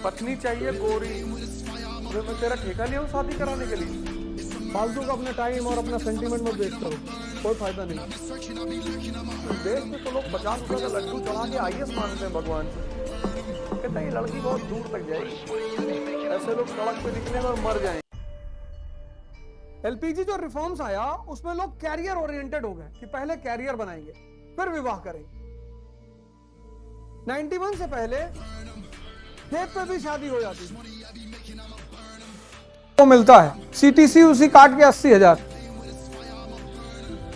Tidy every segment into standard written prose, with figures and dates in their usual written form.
पत्नी चाहिए गोरी, तो मैं तेरा ठेका लिया हूँ शादी कराने के लिए। फालतू का अपना टाइम और अपना सेंटीमेंट में वेस्ट करो, कोई फायदा नहीं। देश में तो लोग 50 रुपए का लड्डू चढ़ा के आईएएस मानते हैं भगवान से। कहता है ये लड़की बहुत दूर तक जाएगी, ऐसे लोग सड़क पे निकलेंगे और मर जाएंगे। एलपीजी जो रिफॉर्म्स आया उसमें लोग कैरियर ओरिएंटेड हो गए कि पहले कैरियर बनाएंगे फिर विवाह करेंगे। 91 से पहले खेत पे भी शादी हो जाती थी। तो मिलता है सीटीसी उसी काट के 80,000,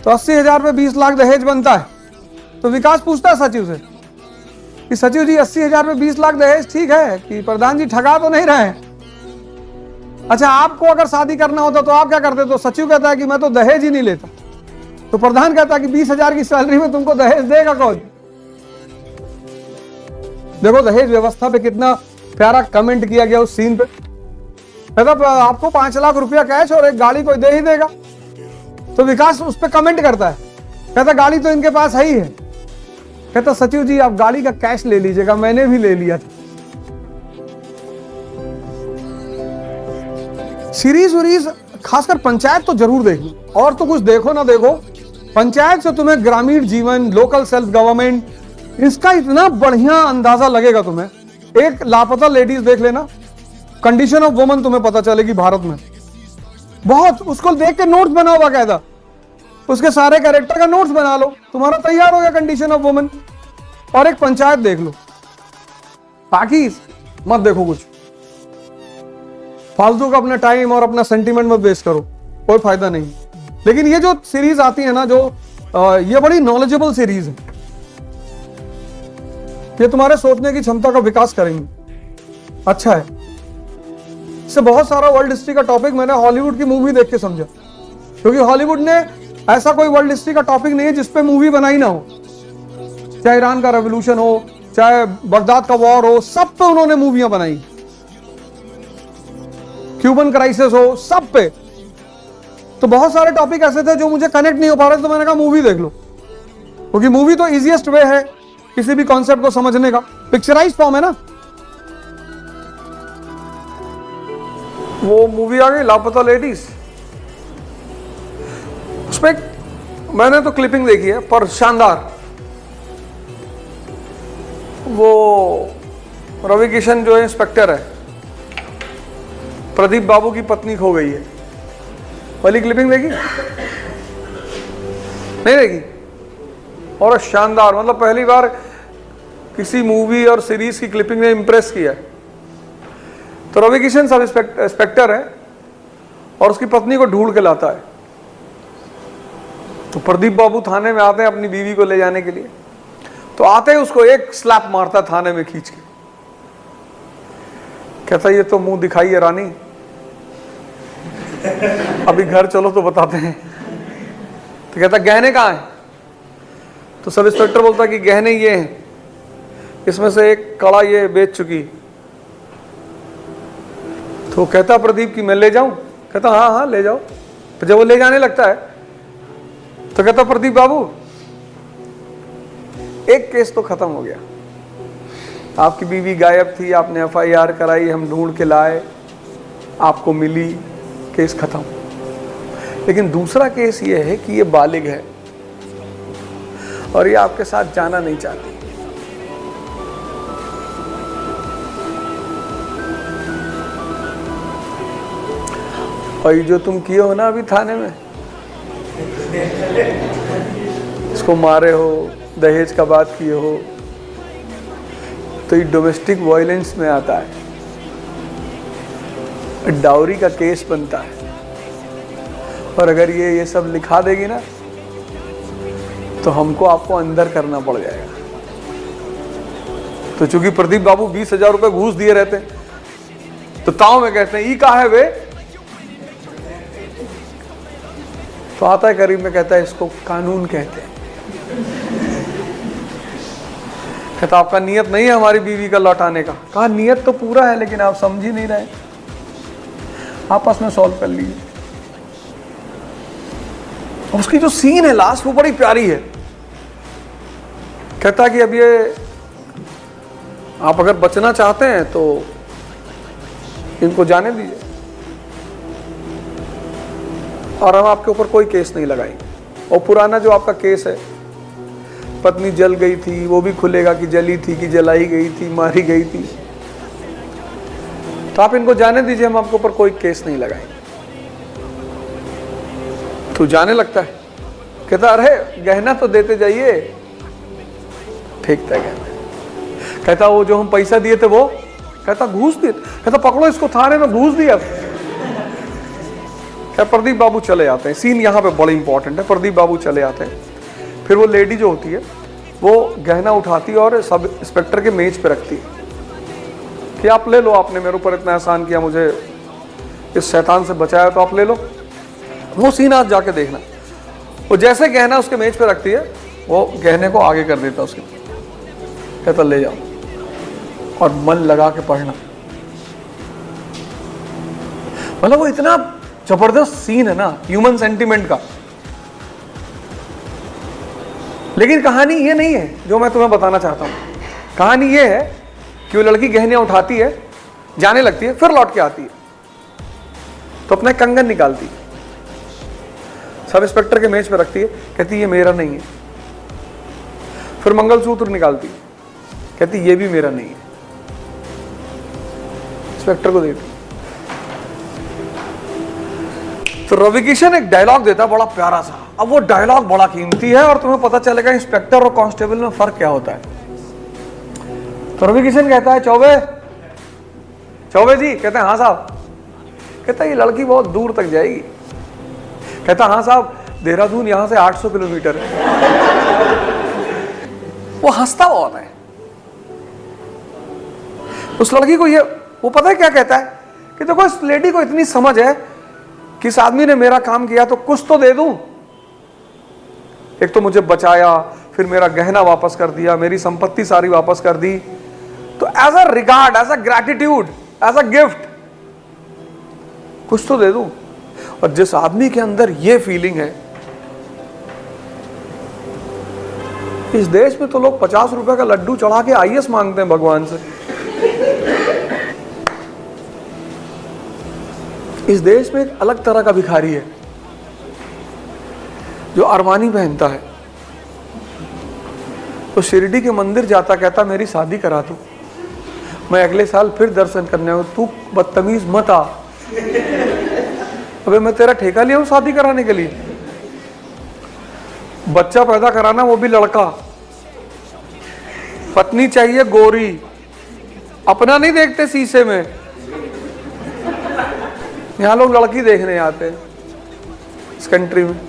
तो 80,000 पे 20 लाख दहेज बनता है। तो विकास पूछता है सचिव से कि सचिव जी 80,000 पे 20 लाख दहेज ठीक है कि प्रधान जी ठगा तो नहीं रहे हैं? अच्छा, आपको अगर शादी करना होता तो आप क्या करते? तो सचिव कहता है कि मैं तो दहेज ही नहीं लेता। तो प्रधान कहता है कि 20,000 की सैलरी में तुमको दहेज देगा कौन? देखो दहेज व्यवस्था पे कितना प्यारा कमेंट किया गया उस सीन पे। मतलब आपको 5 लाख रुपया कैश और एक गाड़ी कोई दे ही देगा। तो विकास उस पर कमेंट करता है, कहता गाड़ी तो इनके पास है ही है। कहता सचिव जी आप गाड़ी का कैश ले लीजिएगा, मैंने भी ले लिया था। सीरीज उरीज खासकर पंचायत तो जरूर देखना, और तो कुछ देखो ना देखो, पंचायत से तुम्हें ग्रामीण जीवन, लोकल सेल्फ गवर्नमेंट, इसका इतना बढ़िया अंदाजा लगेगा तुम्हें। एक लापता लेडीज देख लेना, कंडीशन ऑफ वुमन तुम्हें पता चलेगी भारत में। बहुत उसको देख के नोट्स बनाओ बाकायदा, उसके सारे कैरेक्टर का नोट्स बना लो, तुम्हारा तैयार हो गया कंडीशन ऑफ वुमन। और एक पंचायत देख लो, बाकी मत देखो कुछ। फालतू का अपना टाइम और अपना सेंटीमेंट मत वेस्ट करो, कोई फायदा नहीं। लेकिन ये जो सीरीज आती है ना, जो ये बड़ी नॉलेजेबल सीरीज है, ये तुम्हारे सोचने की क्षमता का विकास करेंगे। अच्छा है, इससे बहुत सारा वर्ल्ड हिस्ट्री का टॉपिक मैंने हॉलीवुड की मूवी देख के समझा, क्योंकि हॉलीवुड ने ऐसा कोई वर्ल्ड हिस्ट्री का टॉपिक नहीं है जिसपे मूवी बनाई ना हो। चाहे ईरान का रेवोल्यूशन हो, चाहे बगदाद का वॉर हो, सब पे उन्होंने मूवियां बनाई। क्यूबन क्राइसिस हो, सब पे। तो बहुत सारे टॉपिक ऐसे थे जो मुझे कनेक्ट नहीं हो पा रहे, तो मैंने कहा मूवी देख लो, क्योंकि मूवी तो इजीएस्ट वे है किसी भी कॉन्सेप्ट को समझने का। पिक्चराइज फॉर्म है ना। वो मूवी आ गई लापता लेडीज, उसमें मैंने तो क्लिपिंग देखी है पर शानदार। वो रवि किशन जो है इंस्पेक्टर है, प्रदीप बाबू की पत्नी खो गई है, वाली क्लिपिंग देखी? नहीं देखी? और शानदार, मतलब पहली बार किसी मूवी और सीरीज की क्लिपिंग ने इंप्रेस किया। तो रवि किशन सब इंस्पेक्टर है और उसकी पत्नी को ढूंढ के लाता है। तो प्रदीप बाबू थाने में आते हैं अपनी बीवी को ले जाने के लिए। तो आते ही उसको एक स्लैप मारता है थाने में खींच के, कहता ये तो मुंह दिखाई है रानी, अभी घर चलो तो बताते हैं। तो कहता गहने कहाँ हैं? तो सब इंस्पेक्टर बोलता कि गहने ये हैं, इसमें से एक कड़ा ये बेच चुकी। तो कहता प्रदीप कि मैं ले जाऊं? कहता हाँ हाँ ले जाओ। तो जब वो ले जाने लगता है तो कहता प्रदीप बाबू एक केस तो खत्म हो गया, आपकी बीवी गायब थी, आपने एफआईआर कराई, हम ढूंढ के लाए, आपको मिली, केस खत्म। लेकिन दूसरा केस ये है कि ये बालिग है और ये आपके साथ जाना नहीं चाहती। और ये जो तुम किए हो ना अभी थाने में, इसको मारे हो, दहेज का बात किए हो, तो ये डोमेस्टिक वायलेंस में आता है, डाउरी का केस बनता है। और अगर ये सब लिखा देगी ना तो हमको आपको अंदर करना पड़ जाएगा। तो चूंकि प्रदीप बाबू 20,000 रुपए घूस दिए रहते तो ताऊ में कहते हैं ई का है वे, तो आता है करीब में, कहता है इसको कानून कहते हैं। कहता आपका नियत नहीं है हमारी बीवी का लौटाने का। कहा नियत तो पूरा है लेकिन आप समझ ही नहीं रहे, आपस में सॉल्व कर लीजिए। उसकी जो सीन है लास्ट वो बड़ी प्यारी है। कहता कि अब ये आप अगर बचना चाहते हैं तो इनको जाने दीजिए, और हम आपके ऊपर कोई केस नहीं लगाएंगे। और पुराना जो आपका केस है, पत्नी जल गई थी, वो भी खुलेगा कि जली थी कि जलाई गई थी, मारी गई थी। तो आप इनको जाने दीजिए, हम आपके ऊपर कोई केस नहीं लगाएंगे। तू जाने लगता है, कहता अरे गहना तो देते जाइए, फेंकता है गहना। कहता वो जो हम पैसा दिए थे वो, कहता घूस दिए, कहता पकड़ो इसको थाने में घूस दिया। क्या प्रदीप बाबू चले आते हैं, सीन यहाँ पे बड़ा इंपॉर्टेंट है। प्रदीप बाबू चले आते हैं, फिर वो लेडी जो होती है वो गहना उठाती है और सब इंस्पेक्टर के मेज पे रखती है कि आप ले लो, आपने मेरे ऊपर इतना एहसान किया, मुझे इस शैतान से बचाया, तो आप ले लो। वो सीन आज जाके देखना, वो जैसे गहना उसके मेज पे रखती है, वो गहने को आगे कर देता उसके, कहता ले जाओ और मन लगा के पढ़ना। मतलब वो इतना जबरदस्त सीन है ना ह्यूमन सेंटिमेंट का। लेकिन कहानी ये नहीं है जो मैं तुम्हें बताना चाहता हूं। कहानी ये है कि वो लड़की गहने उठाती है, जाने लगती है, फिर लौट के आती है, तो अपना कंगन निकालती है, सब इंस्पेक्टर के मेज पे रखती है, कहती ये मेरा नहीं है। फिर मंगलसूत्र निकालती है, कहती ये भी मेरा नहीं है, इंस्पेक्टर को देती। तो रवि किशन एक डायलॉग देता है बड़ा प्यारा सा। अब वो डायलॉग बड़ा कीमती है और तुम्हें पता चलेगा इंस्पेक्टर और कांस्टेबल में फर्क क्या होता है। तो रवि किशन कहता है चौबे, चौबे जी, कहते हैं हाँ साहब। कहता है ये लड़की बहुत दूर तक जाएगी। कहता हाँ साहब, देहरादून यहां से 800 किलोमीटर है। वो हंसता बहुत है। उस लड़की को ये, वो पता है क्या कहता है कि देखो इस लेडी को इतनी समझ है कि इस आदमी ने मेरा काम किया तो कुछ तो दे दूं। एक तो मुझे बचाया, फिर मेरा गहना वापस कर दिया, मेरी संपत्ति सारी वापस कर दी, तो as a regard, as a gratitude, as a gift कुछ तो दे दूं। और जिस आदमी के अंदर ये फीलिंग है, इस देश में तो लोग 50 रुपए का लड्डू चढ़ा के आईएएस मांगते हैं भगवान से। इस देश में एक अलग तरह का भिखारी है जो अरमानी पहनता है, तो शिरडी के मंदिर जाता, कहता मेरी शादी करा दो, मैं अगले साल फिर दर्शन करने आऊं, तू बदतमीज मत आ। अबे मैं तेरा ठेका लिया हूं शादी कराने के लिए। बच्चा पैदा कराना, वो भी लड़का, पत्नी चाहिए गोरी, अपना नहीं देखते शीशे में। यहां लोग लड़की देखने आते हैं इस कंट्री में।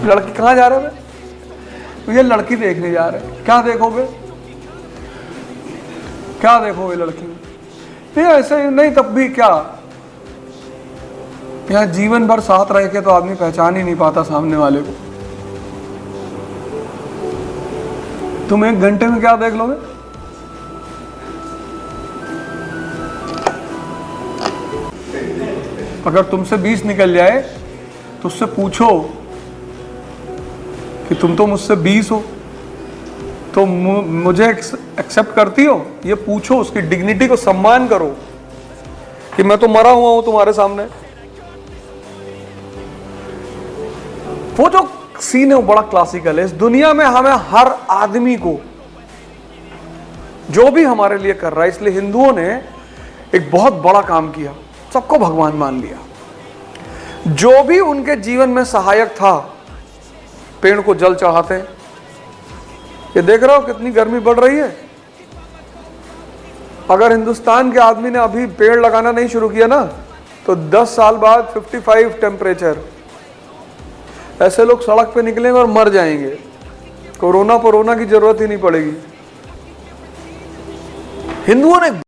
लड़की कहां जा रहे हो? ये लड़की देखने जा रहे हैं। क्या देखोगे, क्या देखोगे लड़की में? नहीं ऐसे नहीं, तब भी क्या, यहां जीवन भर साथ रह के तो आदमी पहचान ही नहीं पाता सामने वाले को। तुम 1 घंटे में क्या देख लोगे? अगर तुमसे 20 निकल जाए तो उससे पूछो कि तुम तो मुझसे 20 हो, तो मुझे एक्सेप्ट करती हो? ये पूछो, उसकी डिग्निटी को सम्मान करो कि मैं तो मरा हुआ हूं तुम्हारे सामने। वो जो सीन है वो बड़ा क्लासिकल है। इस दुनिया में हमें हर आदमी को जो भी हमारे लिए कर रहा है, इसलिए हिंदुओं ने एक बहुत बड़ा काम किया, सबको भगवान मान लिया। जो भी उनके जीवन में सहायक था, पेड़ को जल चढ़ाते हैं। ये देख रहे हो कितनी गर्मी बढ़ रही है। अगर हिंदुस्तान के आदमी ने अभी पेड़ लगाना नहीं शुरू किया ना, तो 10 साल बाद 55 टेम्परेचर, ऐसे लोग सड़क पे निकलेंगे और मर जाएंगे। कोरोना की जरूरत ही नहीं पड़ेगी। हिंदुओं ने